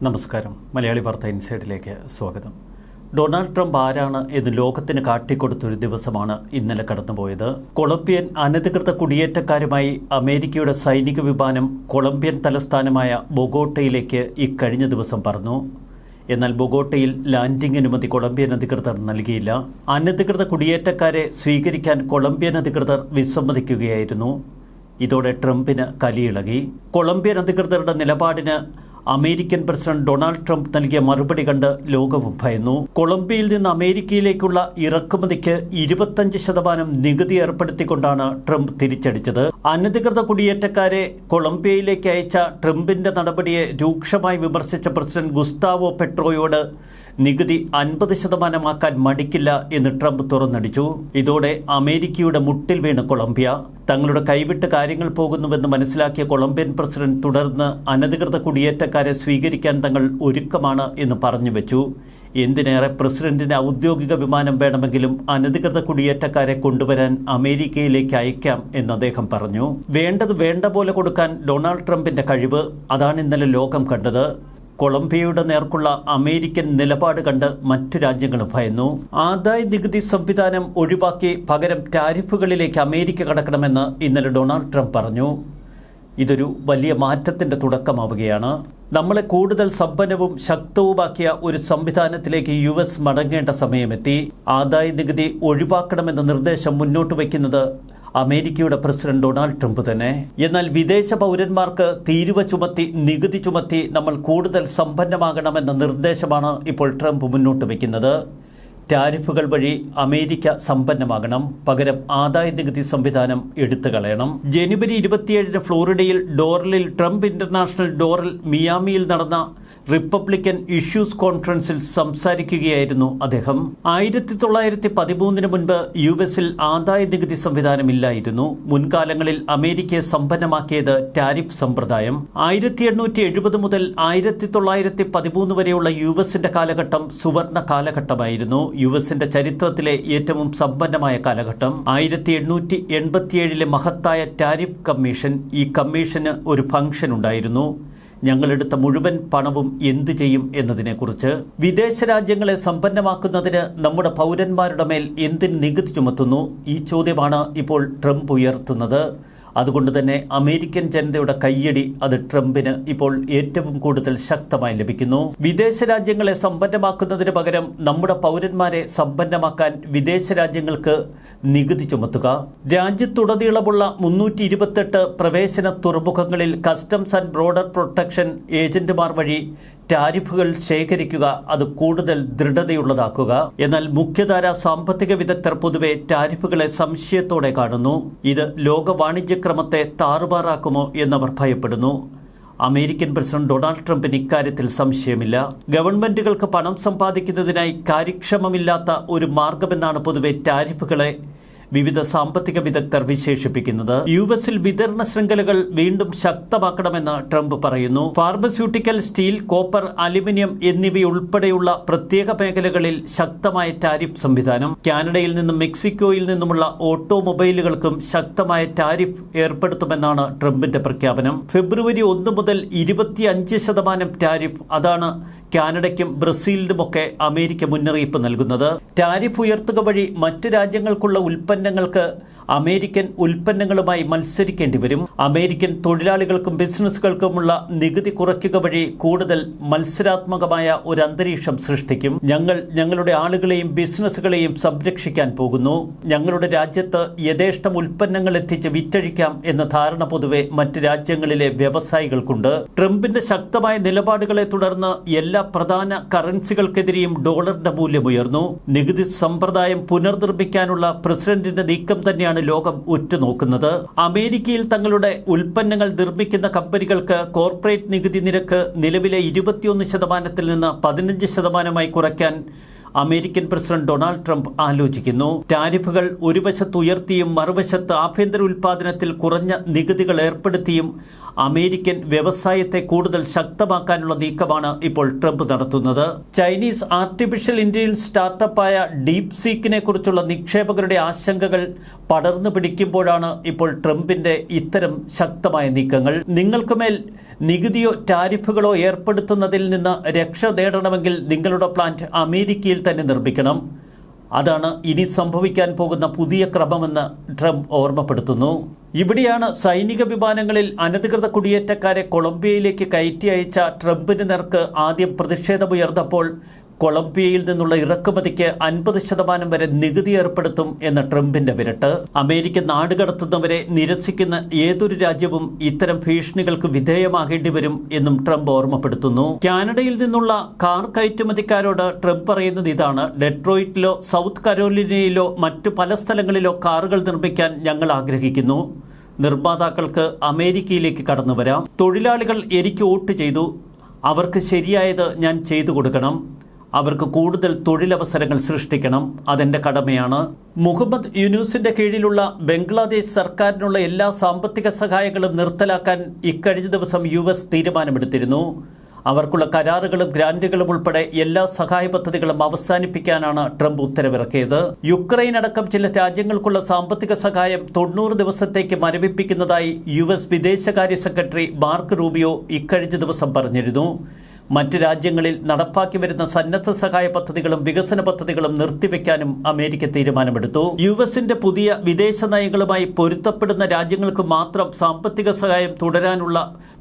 നമസ്കാരം. മലയാളി വാർത്ത ഇൻസൈഡിലേക്ക് സ്വാഗതം. ഡൊണാൾഡ് ട്രംപ് ആരാണ് എന്ന് ലോകത്തിന് കാട്ടിക്കൊടുത്തൊരു ദിവസമാണ് ഇന്നലെ കടന്നുപോയത്. കൊളംബിയൻ അനധികൃത കുടിയേറ്റക്കാരുമായി അമേരിക്കയുടെ സൈനിക വിമാനം കൊളംബിയൻ തലസ്ഥാനമായ ബൊഗോട്ടയിലേക്ക് ഇക്കഴിഞ്ഞ ദിവസം പറന്നു. എന്നാൽ ബൊഗോട്ടയിൽ ലാൻഡിംഗ് അനുമതി കൊളംബിയൻ അധികൃതർ നൽകിയില്ല. അനധികൃത കുടിയേറ്റക്കാരെ സ്വീകരിക്കാൻ കൊളംബിയൻ അധികൃതർ വിസമ്മതിക്കുകയായിരുന്നു. ഇതോടെ ട്രംപിന് കലിയിളകി. കൊളംബിയൻ അധികൃതരുടെ നിലപാടിന് അമേരിക്കൻ പ്രസിഡന്റ് ഡൊണാൾഡ് ട്രംപ് നൽകിയ മറുപടി കണ്ട് ലോകവും ഭയന്നു. കൊളംബിയയിൽ നിന്ന് അമേരിക്കയിലേക്കുള്ള ഇറക്കുമതിക്ക് 25% നികുതി ഏർപ്പെടുത്തിക്കൊണ്ടാണ് ട്രംപ് തിരിച്ചടിച്ചത്. അനധികൃത കുടിയേറ്റക്കാരെ കൊളംബിയയിലേക്ക് അയച്ച ട്രംപിന്റെ നടപടിയെ രൂക്ഷമായി വിമർശിച്ച പ്രസിഡന്റ് ഗുസ്താവോ പെട്രോയോട് നികുതി 50% മടിക്കില്ല എന്ന് ട്രംപ് തുറന്നടിച്ചു. ഇതോടെ അമേരിക്കയുടെ മുട്ടിൽ വീണ് കൊളംബിയ. തങ്ങളുടെ കൈവിട്ട് കാര്യങ്ങൾ പോകുന്നുവെന്ന് മനസ്സിലാക്കിയ കൊളംബിയൻ പ്രസിഡന്റ് തുടർന്ന് അനധികൃത കുടിയേറ്റക്കാരെ സ്വീകരിക്കാൻ തങ്ങൾ ഒരുക്കമാണ് എന്ന് പറഞ്ഞു വെച്ചു. എന്തിനേറെ, പ്രസിഡന്റിന് ഔദ്യോഗിക വിമാനം വേണമെങ്കിലും അനധികൃത കുടിയേറ്റക്കാരെ കൊണ്ടുവരാൻ അമേരിക്കയിലേക്ക് അയക്കാം എന്ന് അദ്ദേഹം പറഞ്ഞു. വേണ്ടത് വേണ്ട പോലെ കൊടുക്കാൻ ഡൊണാൾഡ് ട്രംപിന്റെ കഴിവ്, അതാണ് ഇന്നലെ ലോകം കണ്ടത്. കൊളംബിയയുടെ നേർക്കുള്ള അമേരിക്കൻ നിലപാട് കണ്ട് മറ്റു രാജ്യങ്ങളും ഭയന്നു. ആദായ നികുതി സംവിധാനം ഒഴിവാക്കി പകരം ടാരിഫുകളിലേക്ക് അമേരിക്ക കടക്കണമെന്ന് ഇന്നലെ ഡൊണാൾഡ് ട്രംപ് പറഞ്ഞു. ഇതൊരു വലിയ മാറ്റത്തിന്റെ തുടക്കമാവുകയാണ്. നമ്മളെ കൂടുതൽ സമ്പന്നവും ശക്തവുമാക്കിയ ഒരു സംവിധാനത്തിലേക്ക് US മടങ്ങേണ്ട സമയമെത്തി. ആദായ നികുതി ഒഴിവാക്കണമെന്ന നിർദ്ദേശം മുന്നോട്ട് വയ്ക്കുന്നത് അമേരിക്കയുടെ പ്രസിഡന്റ് ഡൊണാൾഡ് ട്രംപ് തന്നെ. എന്നാൽ വിദേശ പൗരന്മാർക്ക് തീരുവ ചുമത്തി, നികുതി ചുമത്തി നമ്മൾ കൂടുതൽ സമ്പന്നമാകണമെന്ന നിർദ്ദേശമാണ് ഇപ്പോൾ ട്രംപ് മുന്നോട്ട് വയ്ക്കുന്നത്. ടാരിഫുകൾ വഴി അമേരിക്ക സമ്പന്നമാകണം, പകരം ആദായ നികുതി സംവിധാനം എടുത്തു കളയണം. ജനുവരി 27 ഫ്ലോറിഡയിൽ ഡോറലിൽ ട്രംപ് ഇന്റർനാഷണൽ ഡോറൽ മിയാമിയിൽ നടന്ന റിപ്പബ്ലിക്കൻ ഇഷ്യൂസ് കോൺഫറൻസിൽ സംസാരിക്കുകയായിരുന്നു അദ്ദേഹം. 1913 മുൻപ് US ആദായ നികുതി സംവിധാനമില്ലായിരുന്നു. മുൻകാലങ്ങളിൽ അമേരിക്കയെ സമ്പന്നമാക്കിയത് ടാരിഫ് സമ്പ്രദായം. 1870 മുതൽ 1913 വരെയുള്ള US കാലഘട്ടം സുവർണ കാലഘട്ടമായിരുന്നു. US ചരിത്രത്തിലെ ഏറ്റവും സമ്പന്നമായ കാലഘട്ടം. 1887 മഹത്തായ ടാരിഫ് കമ്മീഷൻ. ഈ കമ്മീഷന് ഒരു ഫംഗ്ഷൻ ഉണ്ടായിരുന്നു: ഞങ്ങളെടുത്ത മുഴുവൻ പണവും എന്തു ചെയ്യും എന്നതിനെക്കുറിച്ച്. വിദേശ രാജ്യങ്ങളെ സമ്പന്നമാക്കുന്നതിന് നമ്മുടെ പൗരന്മാരുടെ മേൽ എന്തിന് നികുതി ചുമത്തുന്നു? ഈ ചോദ്യമാണ് ഇപ്പോൾ ട്രംപ് ഉയർത്തുന്നത്. അതുകൊണ്ട് തന്നെ അമേരിക്കൻ ജനതയുടെ കയ്യടി അത് ട്രംപിന് ഇപ്പോൾ ഏറ്റവും കൂടുതൽ ശക്തമായി ലഭിക്കുന്നു. വിദേശ രാജ്യങ്ങളെ സമ്പന്നമാക്കുന്നതിന് പകരം നമ്മുടെ പൗരന്മാരെ സമ്പന്നമാക്കാൻ വിദേശ രാജ്യങ്ങൾക്ക് നികുതി ചുമത്തുക. രാജ്യത്തുടനീളമുള്ള 328 പ്രവേശന തുറമുഖങ്ങളിൽ കസ്റ്റംസ് ആൻഡ് ബോർഡർ പ്രൊട്ടക്ഷൻ ഏജന്റുമാർ വഴി ടാരിഫുകൾ ശേഖരിക്കുക, അത് കൂടുതൽ ദൃഢതയുള്ളതാക്കുക. എന്നാൽ മുഖ്യധാര സാമ്പത്തിക വിദഗ്ധർ പൊതുവെ ടാരിഫുകളെ സംശയത്തോടെ കാണുന്നു. ഇത് ലോക വാണിജ്യക്രമത്തെ താറുമാറാക്കുമോ എന്നവർ ഭയപ്പെടുന്നു. അമേരിക്കൻ പ്രസിഡന്റ് ഡൊണാൾഡ് ട്രംപിന് ഇക്കാര്യത്തിൽ സംശയമില്ല. ഗവൺമെന്റുകൾക്ക് പണം സമ്പാദിക്കുന്നതിനായി കാര്യക്ഷമമില്ലാത്ത ഒരു മാർഗമെന്നാണ് പൊതുവെ ടാരിഫുകളെ വിവിധ സാമ്പത്തിക വിദഗ്ധർ വിശേഷിപ്പിക്കുന്നത്. US വിതരണ ശൃംഖലകൾ വീണ്ടും ശക്തമാക്കണമെന്ന് ട്രംപ് പറയുന്നു. ഫാർമസ്യൂട്ടിക്കൽ, സ്റ്റീൽ, കോപ്പർ, അലുമിനിയം എന്നിവയുൾപ്പെടെയുള്ള പ്രത്യേക മേഖലകളിൽ ശക്തമായ ടാരിഫ് സംവിധാനം. കാനഡയിൽ നിന്നും മെക്സിക്കോയിൽ നിന്നുമുള്ള ഓട്ടോമൊബൈലുകൾക്കും ശക്തമായ ടാരിഫ് ഏർപ്പെടുത്തുമെന്നാണ് ട്രംപിന്റെ പ്രഖ്യാപനം. ഫെബ്രുവരി 1 മുതൽ 25% ടാരിഫ്. അതാണ് കാനഡയ്ക്കും ബ്രസീലിനുമൊക്കെ അമേരിക്ക മുന്നറിയിപ്പ് നൽകുന്നത്. ടാരിഫ് ഉയർത്തുക വഴി മറ്റ് രാജ്യങ്ങൾക്കുള്ള ഉൽപ്പന്നങ്ങൾക്ക് അമേരിക്കൻ ഉൽപ്പന്നങ്ങളുമായി മത്സരിക്കേണ്ടി വരും. അമേരിക്കൻ തൊഴിലാളികൾക്കും ബിസിനസ്സുകൾക്കുമുള്ള നികുതി കുറയ്ക്കുക വഴി കൂടുതൽ മത്സരാത്മകമായ ഒരു അന്തരീക്ഷം സൃഷ്ടിക്കും. ഞങ്ങളുടെ ആളുകളെയും ബിസിനസ്സുകളെയും സംരക്ഷിക്കാൻ പോകുന്നു. ഞങ്ങളുടെ രാജ്യത്ത് യഥേഷ്ടം ഉൽപ്പന്നങ്ങൾ എത്തിച്ച് വിറ്റഴിക്കാം എന്ന ധാരണ പൊതുവെ മറ്റ് രാജ്യങ്ങളിലെ വ്യവസായികൾക്കുണ്ട്. ട്രംപിന്റെ ശക്തമായ നിലപാടുകളെ തുടർന്ന് എല്ലാ പ്രധാന കറൻസികൾക്കെതിരെയും ഡോളറിന്റെ മൂല്യം ഉയർന്നു. നികുതി സമ്പ്രദായം പുനർനിർമ്മിക്കാനുള്ള പ്രസിഡന്റിന്റെ നീക്കം തന്നെയാണ് ലോകം ഉറ്റുനോക്കുന്നത്. അമേരിക്കയിൽ തങ്ങളുടെ ഉൽപ്പന്നങ്ങൾ നിർമ്മിക്കുന്ന കമ്പനികൾക്ക് കോർപ്പറേറ്റ് നികുതി നിരക്ക് നിലവിലെ 21% നിന്ന് 15% കുറയ്ക്കാൻ അമേരിക്കൻ പ്രസിഡന്റ് ഡൊണാൾഡ് ട്രംപ് ആലോചിക്കുന്നു. ടാരിഫുകൾ ഒരു വശത്ത് ഉയർത്തിയും മറുവശത്ത് ആഭ്യന്തര ഉൽപ്പാദനത്തിൽ കുറഞ്ഞ നികുതികൾ ഏർപ്പെടുത്തിയും അമേരിക്കൻ വ്യവസായത്തെ കൂടുതൽ ശക്തമാക്കാനുള്ള നീക്കമാണ് ഇപ്പോൾ ട്രംപ് നടത്തുന്നത്. ചൈനീസ് ആർട്ടിഫിഷ്യൽ ഇന്റലിജൻസ് സ്റ്റാർട്ടപ്പായ ഡീപ് സീക്കിനെ കുറിച്ചുള്ള നിക്ഷേപകരുടെ ആശങ്കകൾ പടർന്നു പിടിക്കുമ്പോഴാണ് ഇപ്പോൾ ട്രംപിന്റെ ഇത്തരം ശക്തമായ നീക്കങ്ങൾ. നിങ്ങൾക്കുമേൽ നികുതിയോ ടാരിഫുകളോ ഏർപ്പെടുത്തുന്നതിൽ നിന്ന് രക്ഷ നേടണമെങ്കിൽ നിങ്ങളുടെ പ്ലാന്റ് അമേരിക്കയിൽ തന്നെ നിർമ്മിക്കണം. അതാണ് ഇനി സംഭവിക്കാൻ പോകുന്ന പുതിയ ക്രമമെന്ന് ട്രംപ് ഓർമ്മപ്പെടുത്തുന്നു. ഇവിടെയാണ് സൈനിക വിമാനങ്ങളിൽ അനധികൃത കുടിയേറ്റക്കാരെ കൊളംബിയയിലേക്ക് കയറ്റി അയച്ച ട്രംപിന് നേർക്ക് ആദ്യം പ്രതിഷേധമുയർന്നപ്പോൾ കൊളംബിയയിൽ നിന്നുള്ള ഇറക്കുമതിക്ക് 50% വരെ നികുതി ഏർപ്പെടുത്തും എന്ന ട്രംപിന്റെ വിരട്ട്. അമേരിക്ക നാടുകടത്തുന്നവരെ നിരസിക്കുന്ന ഏതൊരു രാജ്യവും ഇത്തരം ഭീഷണികൾക്ക് വിധേയമാകേണ്ടി വരും എന്നും ട്രംപ് ഓർമ്മപ്പെടുത്തുന്നു. കാനഡയിൽ നിന്നുള്ള കാർ കയറ്റുമതിക്കാരോട് ട്രംപ് പറയുന്നത് ഇതാണ്: ഡെട്രോയിറ്റിലോ സൗത്ത് കരോലിനയിലോ മറ്റു പല സ്ഥലങ്ങളിലോ കാറുകൾ നിർമ്മിക്കാൻ ഞങ്ങൾ ആഗ്രഹിക്കുന്നു. നിർമ്മാതാക്കൾക്ക് അമേരിക്കയിലേക്ക് കടന്നു വരാം. തൊഴിലാളികൾ എനിക്ക് വോട്ട് ചെയ്തു. അവർക്ക് ശരിയായത് ഞാൻ ചെയ്തു കൊടുക്കണം. അവർക്ക് കൂടുതൽ തൊഴിലവസരങ്ങൾ സൃഷ്ടിക്കണം. അതെന്റെ കടമയാണ്. മുഹമ്മദ് യൂനൂസിന്റെ കീഴിലുള്ള ബംഗ്ലാദേശ് സർക്കാരിനുള്ള എല്ലാ സാമ്പത്തിക സഹായങ്ങളും നിർത്തലാക്കാൻ ഇക്കഴിഞ്ഞ ദിവസം US തീരുമാനമെടുത്തിരുന്നു. അവർക്കുള്ള കരാറുകളും ഗ്രാന്റുകളും ഉൾപ്പെടെ എല്ലാ സഹായ പദ്ധതികളും അവസാനിപ്പിക്കാനാണ് ട്രംപ് ഉത്തരവിറക്കിയത്. യുക്രൈൻ അടക്കം ചില രാജ്യങ്ങൾക്കുള്ള സാമ്പത്തിക സഹായം 90 ദിവസത്തേക്ക് മരവിപ്പിക്കുന്നതായി US വിദേശകാര്യ സെക്രട്ടറി മാർക്ക് റൂബിയോ ഇക്കഴിഞ്ഞ ദിവസം പറഞ്ഞിരുന്നു. മറ്റ് രാജ്യങ്ങളിൽ നടപ്പാക്കി വരുന്ന സന്നദ്ധ സഹായ പദ്ധതികളും വികസന പദ്ധതികളും നിർത്തിവെക്കാനും അമേരിക്ക തീരുമാനമെടുത്തു. USന്റെ പുതിയ വിദേശ നയങ്ങളുമായി പൊരുത്തപ്പെടുന്ന രാജ്യങ്ങൾക്ക് മാത്രം സാമ്പത്തിക സഹായം തുടരാനുള്ള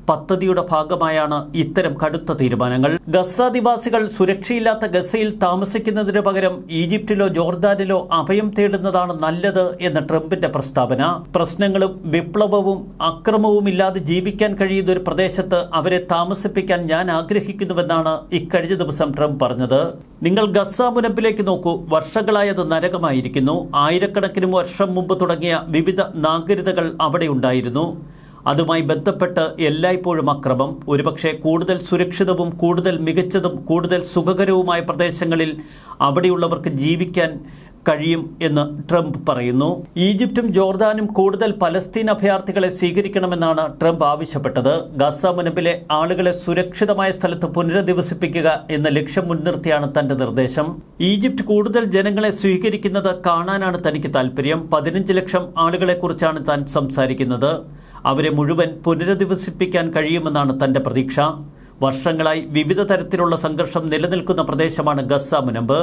പദ്ധതിയുടെ ഭാഗമായാണ് ഇത്തരം കടുത്ത തീരുമാനങ്ങൾ. ഗസ നിവാസികൾ സുരക്ഷയില്ലാത്ത ഗസയിൽ താമസിക്കുന്നതിന് പകരം ഈജിപ്തിലോ ജോർദാനിലോ അഭയം തേടുന്നതാണ് നല്ലത് എന്ന ട്രംപിന്റെ പ്രസ്താവന. പ്രശ്നങ്ങളും വിപ്ലവവും അക്രമവും ഇല്ലാതെ ജീവിക്കാൻ കഴിയുന്ന ഒരു പ്രദേശത്ത് അവരെ താമസിപ്പിക്കാൻ ഞാൻ ആഗ്രഹിക്കുന്നുവെന്നാണ് ഇക്കഴിഞ്ഞ ദിവസം ട്രംപ് പറഞ്ഞത്. നിങ്ങൾ ഗസ മുനമ്പിലേക്ക് നോക്കൂ. വർഷങ്ങളായത് നരകമായിരിക്കുന്നു. ആയിരക്കണക്കിന് വർഷം മുമ്പ് തുടങ്ങിയ വിവിധ നാഗരികതകൾ അവിടെ ഉണ്ടായിരുന്നു. അതുമായി ബന്ധപ്പെട്ട് എല്ലായ്പ്പോഴും അക്രമം. ഒരുപക്ഷെ കൂടുതൽ സുരക്ഷിതവും കൂടുതൽ മികച്ചതും കൂടുതൽ സുഖകരവുമായ പ്രദേശങ്ങളിൽ അവിടെയുള്ളവർക്ക് ജീവിക്കാൻ കഴിയും എന്ന് ട്രംപ് പറയുന്നു. ഈജിപ്തും ജോർദാനും കൂടുതൽ പലസ്തീൻ അഭയാർത്ഥികളെ സ്വീകരിക്കണമെന്നാണ് ട്രംപ് ആവശ്യപ്പെട്ടത്. ഗസ മുനമ്പിലെ ആളുകളെ സുരക്ഷിതമായ സ്ഥലത്ത് പുനരധിവസിപ്പിക്കുക എന്ന ലക്ഷ്യം മുൻനിർത്തിയാണ് തന്റെ നിർദ്ദേശം. ഈജിപ്ത് കൂടുതൽ ജനങ്ങളെ സ്വീകരിക്കുന്നത് കാണാനാണ് തനിക്ക് താല്പര്യം. 15 ലക്ഷം ആളുകളെക്കുറിച്ചാണ് താൻ സംസാരിക്കുന്നത്. അവരെ മുഴുവൻ പുനരധിവസിപ്പിക്കാൻ കഴിയുമെന്നാണ് തന്റെ പ്രതീക്ഷ. വർഷങ്ങളായി വിവിധ തരത്തിലുള്ള സംഘർഷം നിലനിൽക്കുന്ന പ്രദേശമാണ് ഗസ മുനമ്പ്.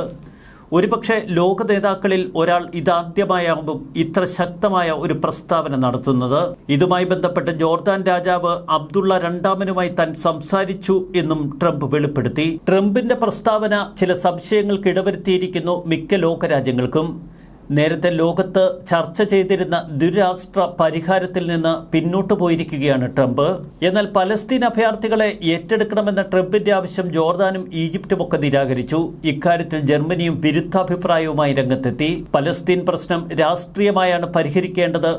ഒരുപക്ഷെ ലോക നേതാക്കളിൽ ഒരാൾ ഇതാദ്യമായാകും ഇത്ര ശക്തമായ ഒരു പ്രസ്താവന നടത്തുന്നത്. ഇതുമായി ബന്ധപ്പെട്ട് ജോർദാൻ രാജാവ് അബ്ദുള്ള രണ്ടാമനുമായി താൻ സംസാരിച്ചു എന്നും ട്രംപ് വെളിപ്പെടുത്തി. ട്രംപിന്റെ പ്രസ്താവന ചില സംശയങ്ങൾക്ക് ഇടവരുത്തിയിരിക്കുന്നു മിക്ക ലോകരാജ്യങ്ങൾക്കും. നേരത്തെ ലോകത്ത് ചർച്ച ചെയ്തിരുന്ന ദ്വിരാഷ്ട്ര പരിഹാരത്തിൽ നിന്ന് പിന്നോട്ടു പോയിരിക്കുകയാണ് ട്രംപ്. എന്നാൽ പലസ്തീൻ അഭയാർത്ഥികളെ ഏറ്റെടുക്കണമെന്ന ട്രംപിന്റെ ആവശ്യം ജോർദാനും ഈജിപ്തുമൊക്കെ നിരാകരിച്ചു. ഇക്കാര്യത്തിൽ ജർമ്മനിയും വിരുദ്ധാഭിപ്രായവുമായി രംഗത്തെത്തി. പലസ്തീൻ പ്രശ്നം രാഷ്ട്രീയമായാണ് പരിഹരിക്കേണ്ടത്.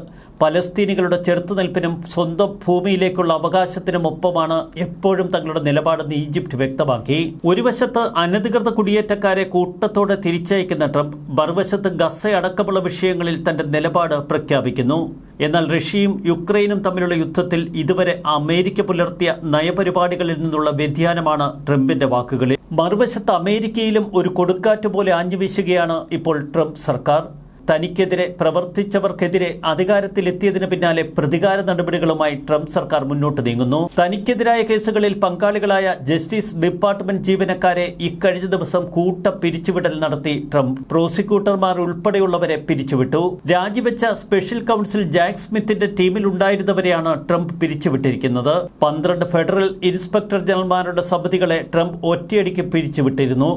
പലസ്തീനികളുടെ ചെറുത്തുനിൽപ്പിനും സ്വന്തം ഭൂമിയിലേക്കുള്ള അവകാശത്തിനുമൊപ്പമാണ് എപ്പോഴും തങ്ങളുടെ നിലപാടെന്ന് ഈജിപ്ത് വ്യക്തമാക്കി. ഒരു വശത്ത് അനധികൃത കുടിയേറ്റക്കാരെ കൂട്ടത്തോടെ തിരിച്ചയക്കുന്ന ട്രംപ് മറുവശത്ത് ഗസ അടക്കമുള്ള വിഷയങ്ങളിൽ തന്റെ നിലപാട് പ്രഖ്യാപിക്കുന്നു. എന്നാൽ റഷ്യയും യുക്രൈനും തമ്മിലുള്ള യുദ്ധത്തിൽ ഇതുവരെ അമേരിക്ക പുലർത്തിയ നയപരിപാടികളിൽ നിന്നുള്ള വ്യതിയാനമാണ് ട്രംപിന്റെ വാക്കുകളിൽ. മറുവശത്ത് അമേരിക്കയിലും ഒരു കൊടുങ്കാറ്റ് പോലെ ആഞ്ഞുവീശുകയാണ് ഇപ്പോൾ ട്രംപ് സർക്കാർ. തനിക്കെതിരെ പ്രവർത്തിച്ചവർക്കെതിരെ അധികാരത്തിലെത്തിയതിന് പിന്നാലെ പ്രതികാര നടപടികളുമായി ട്രംപ് സർക്കാർ മുന്നോട്ട് നീങ്ങുന്നു. തനിക്കെതിരായ കേസുകളിൽ പങ്കാളികളായ ജസ്റ്റിസ് ഡിപ്പാർട്ട്മെന്റ് ജീവനക്കാരെ ഇക്കഴിഞ്ഞ ദിവസം കൂട്ട പിരിച്ചുവിടൽ നടത്തി ട്രംപ്. പ്രോസിക്യൂട്ടർമാർ ഉൾപ്പെടെയുള്ളവരെ പിരിച്ചുവിട്ടു. രാജിവെച്ച സ്പെഷ്യൽ കൗൺസിൽ ജാക്ക് സ്മിത്തിന്റെ ടീമിൽ ഉണ്ടായിരുന്നവരെയാണ് ട്രംപ് പിരിച്ചുവിട്ടിരിക്കുന്നത്. 12 ഫെഡറൽ ഇൻസ്പെക്ടർ ജനറൽമാരുടെ സമിതികളെ ട്രംപ് ഒറ്റയടിക്ക് പിരിച്ചുവിട്ടിരുന്നു.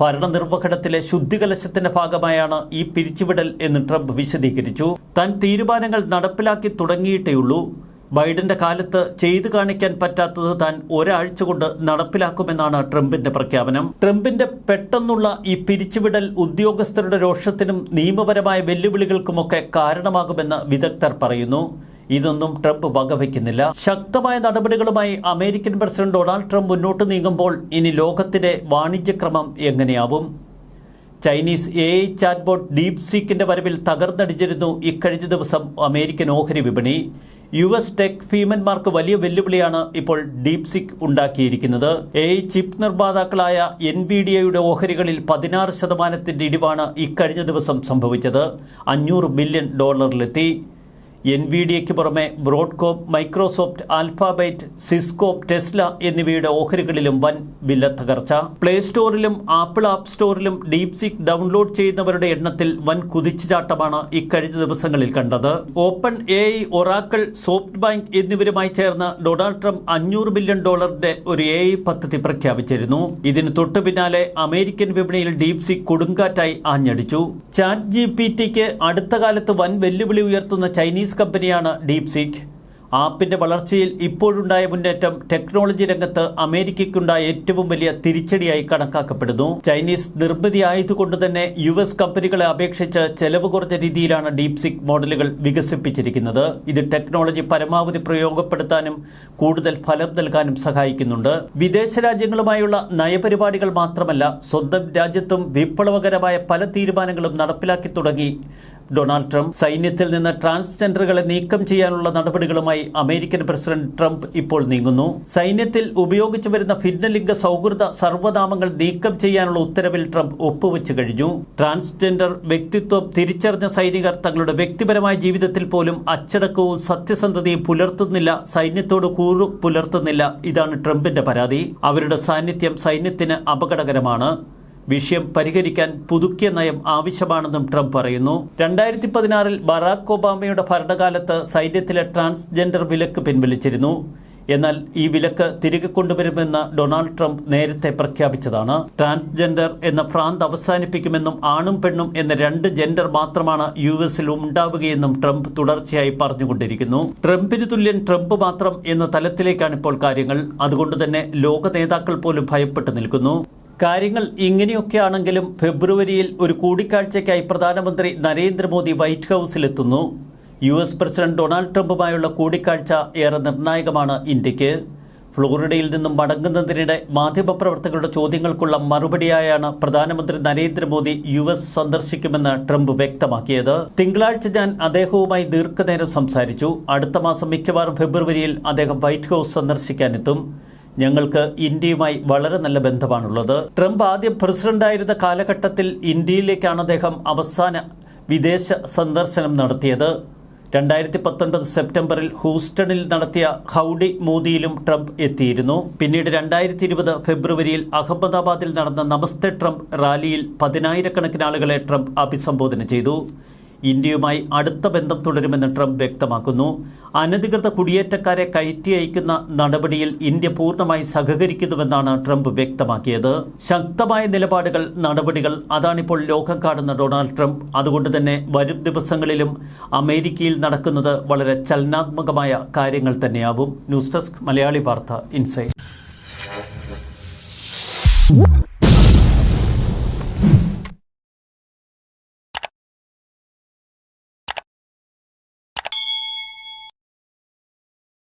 ഭരണനിർവഹണത്തിലെ ശുദ്ധികലശത്തിന്റെ ഭാഗമായാണ് ഈ പിരിച്ചുവിടൽ എന്ന് ട്രംപ് വിശദീകരിച്ചു. താൻ തീരുമാനങ്ങൾ നടപ്പിലാക്കി തുടങ്ങിയിട്ടേയുള്ളൂ. ബൈഡന്റെ കാലത്ത് ചെയ്തു കാണിക്കാൻ പറ്റാത്തത് താൻ ഒരാഴ്ച കൊണ്ട് നടപ്പിലാക്കുമെന്നാണ് ട്രംപിന്റെ പ്രഖ്യാപനം. ട്രംപിന്റെ പെട്ടെന്നുള്ള ഈ പിരിച്ചുവിടൽ ഉദ്യോഗസ്ഥരുടെ രോഷത്തിനും നിയമപരമായ വെല്ലുവിളികൾക്കുമൊക്കെ കാരണമാകുമെന്ന് വിദഗ്ധർ പറയുന്നു. ഇതൊന്നും ട്രംപ് വകവയ്ക്കുന്നില്ല. ശക്തമായ നടപടികളുമായി അമേരിക്കൻ പ്രസിഡന്റ് ഡൊണാൾഡ് ട്രംപ് മുന്നോട്ട് നീങ്ങുമ്പോൾ ഇനി ലോകത്തിന്റെ വാണിജ്യക്രമം എങ്ങനെയാവും? ചൈനീസ് AI ചാറ്റ്ബോട്ട് ഡീപ് സീക്കിന്റെ വരവിൽ തകർന്നടിച്ചിരുന്നു ഇക്കഴിഞ്ഞ ദിവസം അമേരിക്കൻ ഓഹരി വിപണി. US ടെക് ഭീമന്മാർക്ക് വലിയ വെല്ലുവിളിയാണ് ഇപ്പോൾ ഡീപ് സീക്ക് ഉണ്ടാക്കിയിരിക്കുന്നത്. AI ചിപ്പ് നിർമ്മാതാക്കളായ NVIDIAയുടെ ഓഹരികളിൽ 16% ഇടിവാണ് ഇക്കഴിഞ്ഞ ദിവസം സംഭവിച്ചത്. $500 ബില്യൺ. എൻവിഡിയയ്ക്ക് പുറമെ Broadcom, Microsoft, Alphabet, Cisco, Tesla എന്നിവയുടെ ഓഹരികളിലും വൻ വില തകർച്ച. പ്ലേ സ്റ്റോറിലും ആപ്പിൾ ആപ്പ് സ്റ്റോറിലും ഡീപ്സീക്ക് ഡൗൺലോഡ് ചെയ്യുന്നവരുടെ എണ്ണത്തിൽ വൻ കുതിച്ചുചാട്ടമാണ് ഇക്കഴിഞ്ഞ ദിവസങ്ങളിൽ കണ്ടത്. OpenAI, Oracle, SoftBank എന്നിവരുമായി ചേർന്ന് ഡൊണാൾഡ് ട്രംപ് $500 ബില്യൺ ഒരു എഐ പദ്ധതി പ്രഖ്യാപിച്ചിരുന്നു. ഇതിന് തൊട്ടു പിന്നാലെ അമേരിക്കൻ വിപണിയിൽ ഡീപ്സീക്ക് കൊടുങ്കാറ്റായി ആഞ്ഞടിച്ചു. ചാറ്റ് ജിപിടിക്ക് അടുത്ത കാലത്ത് വൻ വെല്ലുവിളി ഉയർത്തുന്ന ചൈനീസ് കമ്പനിയാണ് ഡീപ്സീക്ക്. ആപ്പിന്റെ വളർച്ചയിൽ ഇപ്പോഴുണ്ടായ മുന്നേറ്റം ടെക്നോളജി രംഗത്ത് അമേരിക്കയ്ക്കുണ്ടായ ഏറ്റവും വലിയ തിരിച്ചടിയായി കണക്കാക്കപ്പെടുന്നു. ചൈനീസ് നിർമ്മിതി ആയതുകൊണ്ട് തന്നെ US കമ്പനികളെ അപേക്ഷിച്ച് ചെലവ് കുറഞ്ഞ രീതിയിലാണ് ഡീപ്സീക്ക് മോഡലുകൾ വികസിപ്പിച്ചിരിക്കുന്നത്. ഇത് ടെക്നോളജി പരമാവധി പ്രയോഗപ്പെടുത്താനും കൂടുതൽ ഫലം നൽകാനും സഹായിക്കുന്നുണ്ട്. വിദേശ രാജ്യങ്ങളുമായുള്ള നയപരിപാടികൾ മാത്രമല്ല, സ്വന്തം രാജ്യത്തും വിപ്ലവകരമായ പല തീരുമാനങ്ങളും നടപ്പിലാക്കി തുടങ്ങി ഡൊണാൾഡ് ട്രംപ്. സൈന്യത്തിൽ നിന്ന് ട്രാൻസ്ജെൻഡറുകളെ നീക്കം ചെയ്യാനുള്ള നടപടികളുമായി അമേരിക്കൻ പ്രസിഡന്റ് ട്രംപ് ഇപ്പോൾ നീങ്ങുന്നു. സൈന്യത്തിൽ ഉപയോഗിച്ചു വരുന്ന ഭിന്നലിംഗ സൗഹൃദ സർവ്വനാമങ്ങൾ നീക്കം ചെയ്യാനുള്ള ഉത്തരവിൽ ട്രംപ് ഒപ്പുവെച്ചു കഴിഞ്ഞു. ട്രാൻസ്ജെൻഡർ വ്യക്തിത്വം തിരിച്ചറിഞ്ഞ സൈനികർ തങ്ങളുടെ വ്യക്തിപരമായ ജീവിതത്തിൽ പോലും അച്ചടക്കവും സത്യസന്ധതയും പുലർത്തുന്നില്ല, സൈന്യത്തോട് കൂറു പുലർത്തുന്നില്ല. ഇതാണ് ട്രംപിന്റെ പരാതി. അവരുടെ സാന്നിധ്യം സൈന്യത്തിന് അപകടകരമാണ്. വിഷയം പരിഹരിക്കാൻ പുതുക്കിയ നയം ആവശ്യമാണെന്നും ട്രംപ് പറയുന്നു. 2016 ബറാക് ഒബാമയുടെ ഭരണകാലത്ത് സൈന്യത്തിലെ ട്രാൻസ്ജെൻഡർ വിലക്ക് പിൻവലിച്ചിരുന്നു. എന്നാൽ ഈ വിലക്ക് തിരികെ കൊണ്ടുവരുമെന്ന് ഡൊണാൾഡ് ട്രംപ് നേരത്തെ പ്രഖ്യാപിച്ചതാണ്. ട്രാൻസ്ജെൻഡർ എന്ന ഭ്രാന്ത് അവസാനിപ്പിക്കുമെന്നും ആണും പെണ്ണും എന്ന 2 ജെൻഡർ മാത്രമാണ് US-ൽ ഉണ്ടാവുകയെന്നും ട്രംപ് തുടർച്ചയായി പറഞ്ഞുകൊണ്ടിരിക്കുന്നു. ട്രംപിന് തുല്യൻ ട്രംപ് മാത്രം എന്ന തലത്തിലേക്കാണ് ഇപ്പോൾ കാര്യങ്ങൾ. അതുകൊണ്ട് തന്നെ ലോക നേതാക്കൾ പോലും ഭയപ്പെട്ടു നിൽക്കുന്നു. കാര്യങ്ങൾ ഇങ്ങനെയൊക്കെയാണെങ്കിലും ഫെബ്രുവരിയിൽ ഒരു കൂടിക്കാഴ്ചയ്ക്കായി പ്രധാനമന്ത്രി Narendra Modi white ഹൗസിലെത്തുന്നു. US president Donald ട്രംപുമായുള്ള കൂടിക്കാഴ്ച ഏറെ നിർണായകമാണ് ഇന്ത്യക്ക്. ഫ്ലോറിഡയിൽ നിന്നും മടങ്ങുന്നതിനിടെ മാധ്യമപ്രവർത്തകരുടെ ചോദ്യങ്ങൾക്കുള്ള മറുപടിയായാണ് പ്രധാനമന്ത്രി നരേന്ദ്രമോദി US സന്ദർശിക്കുമെന്ന് ട്രംപ് വ്യക്തമാക്കിയത്. തിങ്കളാഴ്ച ഞാൻ അദ്ദേഹവുമായി ദീർഘനേരം സംസാരിച്ചു. അടുത്ത മാസം മിക്കവാറും ഫെബ്രുവരിയിൽ അദ്ദേഹം വൈറ്റ് ഹൗസ് സന്ദർശിക്കാനെത്തും. ഞങ്ങൾക്ക് ഇന്ത്യയുമായി വളരെ നല്ല ബന്ധമാണുള്ളത്. ട്രംപ് ആദ്യം പ്രസിഡന്റായിരുന്ന കാലഘട്ടത്തിൽ ഇന്ത്യയിലേക്കാണ് അദ്ദേഹം അവസാന വിദേശ സന്ദർശനം നടത്തിയത്. 2019 സെപ്റ്റംബറിൽ ഹൂസ്റ്റണിൽ നടത്തിയ ഹൌഡി മോദിയിലും ട്രംപ് എത്തിയിരുന്നു. പിന്നീട് 2020 ഫെബ്രുവരിയിൽ അഹമ്മദാബാദിൽ നടന്ന നമസ്തേ ട്രംപ് റാലിയിൽ 10,000-കണക്കിന് ആളുകളെ ട്രംപ് അഭിസംബോധന ചെയ്തു. ഇന്ത്യയുമായി അടുത്ത ബന്ധം തുടരുമെന്ന് ട്രംപ് വ്യക്തമാക്കുന്നു. അനധികൃത കുടിയേറ്റക്കാരെ കയറ്റി അയക്കുന്ന നടപടിയിൽ ഇന്ത്യ പൂർണ്ണമായി സഹകരിക്കുന്നുവെന്നാണ് ട്രംപ് വ്യക്തമാക്കിയത്. ശക്തമായ നിലപാടുകൾ, നടപടികൾ, അതാണിപ്പോൾ ലോകം കാണുന്ന ഡൊണാൾഡ് ട്രംപ്. അതുകൊണ്ട് തന്നെ വരും ദിവസങ്ങളിലും അമേരിക്കയിൽ നടക്കുന്നത് വളരെ ചലനാത്മകമായ കാര്യങ്ങൾ തന്നെയാവും. ന്യൂസ് ഡെസ്ക് മലയാളി വാർത്ത ഇൻസൈറ്റ്.